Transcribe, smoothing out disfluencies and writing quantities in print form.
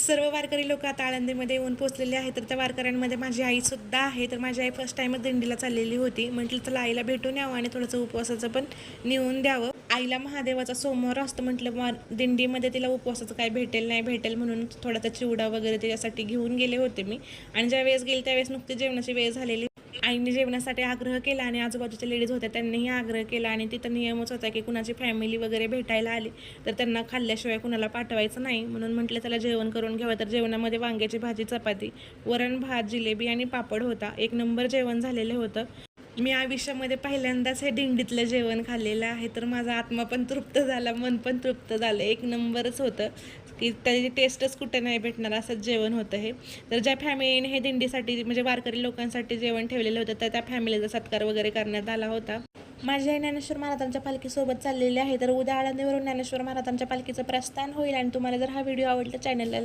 सर्व वारकरी लोक आता आळंदीमध्ये येऊन पोहोचलेले आहेत. तर त्या वारकऱ्यांमध्ये माझी आईसुद्धा आहे. तर माझी आई फर्स्ट टाईमच दिंडीला चाललेली होती. म्हटलं चला आईला भेटून यावं आणि थोडंसं उपवासाचं पण नेऊन द्यावं. आईला महादेवाचा सोमवार असतो म्हटलं, दिंडीमध्ये तिला उपवासाचं काय भेटेल नाही भेटेल म्हणून थोडासा चिवडा वगैरे त्याच्यासाठी घेऊन गेले होते मी. आणि ज्या वेळेस गेले त्यावेळेस नुकती जेवणाची वेळ झालेली. आईने जेवणासाठी आग्रह केला आणि आजूबाजूच्या लेडीज होत्या त्यांनीही आग्रह केला. आणि तिथं नियमच होता की कुणाची फॅमिली वगैरे भेटायला आली तर त्यांना खाल्ल्याशिवाय कुणाला पाठवायचं नाही. म्हणून म्हटलं त्याला जेवण करून घ्यावं. तर जेवणामध्ये वांग्याची भाजी, चपाती, वरण भात, जिलेबी आणि पापड होता. एक नंबर जेवण झालेलं होतं. मी आयुष्यामध्ये पहिल्यांदाच हे दिंडीतलं जेवण खाल्लेलं आहे. तर माझा आत्मा पण तृप्त झाला, मन पण तृप्त झालं. एक नंबरच होतं की त्याची टेस्टच कुठे नाही भेटणार असंच जेवण होतं हे. तर ज्या फॅमिलीने हे दिंडीसाठी म्हणजे वारकरी लोकांसाठी जेवण ठेवलेलं होतं तर त्या फॅमिलीचा सत्कार वगैरे करण्यात आला होता. माझी आई ज्ञानेश्वर महाराजांच्या पालखीसोबत चाललेली आहे. तर उद्या आळंदीवरून ज्ञानेश्वर महाराजांच्या पालखीचं प्रस्थान होईल. आणि तुम्हाला जर हा व्हिडिओ आवडला चॅनलला लाईक